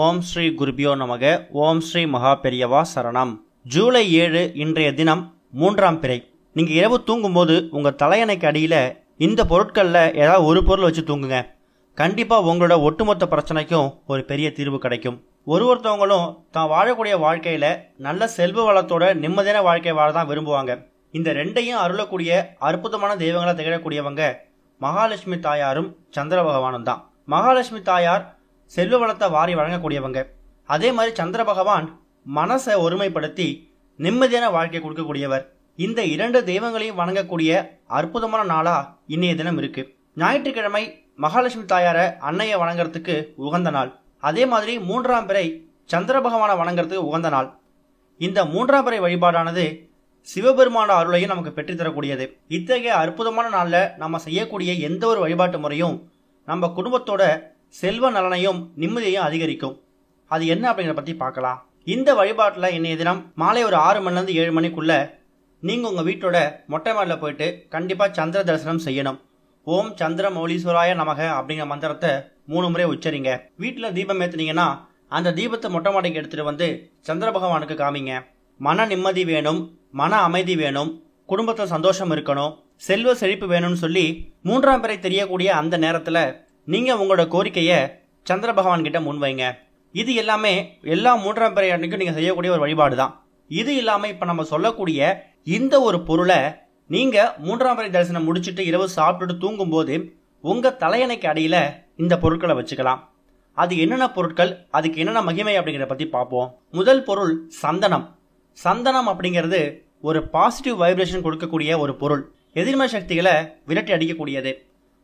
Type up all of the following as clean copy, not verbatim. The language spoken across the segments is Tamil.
ஓம் ஸ்ரீ குருபியோ நமக. ஓம் ஸ்ரீ மகா பெரியவா சரணம். ஜூலை 7 இன்றைய தினம் 3ஆம் பிறை. நீங்கள் இரவு தூங்கும்போது உங்கள் தலையணைக்கு அடியில் இந்த பொருட்களில் ஏதாவது ஒரு பொருள் வச்சு தூங்குங்க. கண்டிப்பாக உங்களோட ஒட்டுமொத்த பிரச்சனைக்கும் ஒரு பெரிய தீர்வு கிடைக்கும். ஒருத்தவங்களும் தான் வாழக்கூடிய வாழ்க்கையில் நல்ல செல்வ வளத்தோட நிம்மதியான வாழ்க்கை வாழ தான் விரும்புவாங்க. இந்த ரெண்டையும் அருளக்கூடிய அற்புதமான தெய்வங்களை திகழக்கூடியவங்க மகாலட்சுமி தாயாரும் சந்திர பகவானும் தான். மகாலட்சுமி தாயார் செல்வ வளத்தை வாரி வழங்கக்கூடியவங்க. அதே மாதிரி சந்திர பகவான் மனசை ஒருமைப்படுத்தி நிம்மதியான வாழ்க்கை கொடுக்கக்கூடியவர். இந்த இரண்டு தெய்வங்களையும் வணங்கக்கூடிய அற்புதமான நாளா இன்னைய தினம் இருக்கு. ஞாயிற்றுக்கிழமை மகாலட்சுமி தாயார அன்னையை வணங்குறதுக்கு உகந்த நாள். அதே மாதிரி 3ஆம் பிறை சந்திர பகவானை வணங்குறதுக்கு உகந்த நாள். இந்த 3ஆம் பிறை வழிபாடானது சிவபெருமான அருளையும் நமக்கு பெற்றுத்தரக்கூடியது. இத்தகைய அற்புதமான நாளில் நம்ம செய்யக்கூடிய எந்த ஒரு வழிபாட்டு முறையும் நம்ம குடும்பத்தோட செல்வ நலனையும் நிம்மதியையும் அதிகரிக்கும். அது என்ன அப்படிங்கிறத பற்றி பார்க்கலாம். இந்த வழிபாட்டில் இன்னைய தினம் மாலை ஒரு 6 மணிலேருந்து 7 மணிக்குள்ள நீங்கள் உங்கள் வீட்டோட மொட்டை மாடியில் போயிட்டு கண்டிப்பாக சந்திர தரிசனம் செய்யணும். ஓம் சந்திர மௌலீஸ்வராய நமக அப்படிங்கிற மந்திரத்தை 3 முறை உச்சரிங்க. வீட்டில் தீபம் ஏற்றுனீங்கன்னா அந்த தீபத்தை மொட்டை மாடிக்கு எடுத்துகிட்டு வந்து சந்திர பகவானுக்கு காமிங்க. மன நிம்மதி வேணும், மன அமைதி வேணும், குடும்பத்தில் சந்தோஷம் இருக்கணும், செல்வ செழிப்பு வேணும்னு சொல்லி 3ஆம் பிறை தெரியக்கூடிய அந்த நேரத்தில் நீங்கள் உங்களோட கோரிக்கையை சந்திர பகவான் கிட்ட முன்வைங்க. இது எல்லாமே எல்லா 3ஆம் பிறை அன்னைக்கும் நீங்கள் செய்யக்கூடிய ஒரு வழிபாடு தான். இது இல்லாமல் இப்போ நம்ம சொல்லக்கூடிய இந்த ஒரு பொருளை நீங்கள் 3ஆம் பிறை தரிசனம் முடிச்சுட்டு இரவு சாப்பிட்டுட்டு தூங்கும்போது உங்கள் தலையணைக்கு அடியில் இந்த பொருட்களை வச்சுக்கலாம். அது என்னென்ன பொருட்கள், அதுக்கு என்னென்ன மகிமை அப்படிங்கிறத பற்றி பார்ப்போம். முதல் பொருள் சந்தனம். சந்தனம் அப்படிங்கிறது ஒரு பாசிட்டிவ் வைப்ரேஷன் கொடுக்கக்கூடிய ஒரு பொருள். எதிர்மறை சக்திகளை விரட்டி அடிக்கக்கூடியது.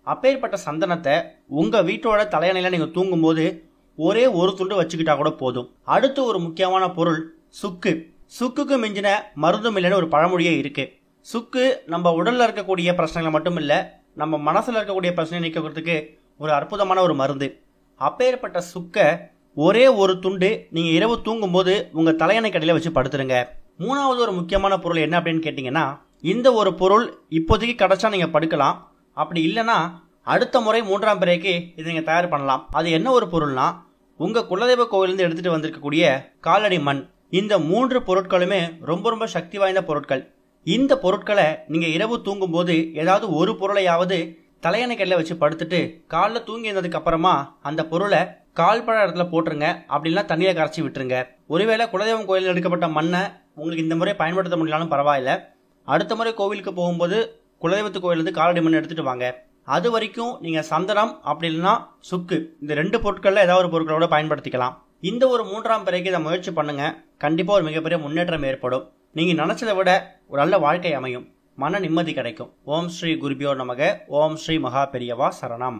அப்பேற்பட்ட சந்தனத்தை உங்கள் வீட்டோட தலையணையில் நீங்கள் தூங்கும்போது ஒரே ஒரு துண்டு வச்சுக்கிட்டா கூட போதும். அடுத்து ஒரு முக்கியமான பொருள் சுக்கு. சுக்குக்கு மிஞ்சின மருந்தும் இல்லைன்னு ஒரு பழமொழியே இருக்கு. சுக்கு நம்ம உடலில் இருக்கக்கூடிய பிரச்சனைகளை மட்டும் இல்லை, நம்ம மனசில் இருக்கக்கூடிய பிரச்சனை நீக்கிறதுக்கு ஒரு அற்புதமான ஒரு மருந்து. அப்பேற்பட்ட சுக்கை ஒரே ஒரு துண்டு நீங்கள் இரவு தூங்கும்போது உங்கள் தலையணை கடையில் வச்சு படுத்துருங்க. 3வது ஒரு முக்கியமான பொருள் என்ன அப்படின்னு கேட்டிங்கன்னா, இந்த ஒரு பொருள் இப்போதைக்கு கிடச்சா நீங்கள் படுக்கலாம். அப்படி இல்லைன்னா அடுத்த முறை 3ஆம் பிறைக்கு இதை நீங்கள் தயார் பண்ணலாம். அது என்ன ஒரு பொருள்னா, உங்கள் குலதெய்வ கோவிலிருந்து எடுத்துகிட்டு வந்திருக்கக்கூடிய காலடி மண். இந்த 3 பொருட்களுமே ரொம்ப ரொம்ப சக்தி வாய்ந்த பொருட்கள். இந்த பொருட்களை நீங்கள் இரவு தூங்கும்போது ஏதாவது ஒரு பொருளையாவது தலையணை கடையில் வச்சு படுத்துட்டு காலைல தூங்கி இருந்ததுக்கு அப்புறமா அந்த பொருளை கால்பட இடத்துல போட்டுருங்க. அப்படின்லாம் தண்ணியை கரைச்சி விட்டுருங்க. ஒருவேளை குலதெய்வம் கோயிலில் எடுக்கப்பட்ட மண்ணை உங்களுக்கு இந்த முறை பயன்படுத்த முடியலாலும் பரவாயில்ல. அடுத்த முறை கோவிலுக்கு போகும்போது குலதெய்வத்து கோயிலிருந்து காலடி மண் எடுத்துகிட்டு வாங்க. அது வரைக்கும் நீங்கள் சந்தனம் அப்படி இல்லைன்னா சுக்கு, இந்த 2 பொருட்களில் ஏதாவது ஒரு பொருட்களோட பயன்படுத்திக்கலாம். இந்த ஒரு 3ஆம் பிறைக்கு இதை முயற்சி பண்ணுங்க. கண்டிப்பாக ஒரு மிகப்பெரிய முன்னேற்றம் ஏற்படும். நீங்கள் நினச்சதை விட ஒரு நல்ல வாழ்க்கை அமையும். மன நிம்மதி கிடைக்கும். ஓம் ஸ்ரீ குருபியோ நமக. ஓம் ஸ்ரீ மகா பெரியவா சரணம்.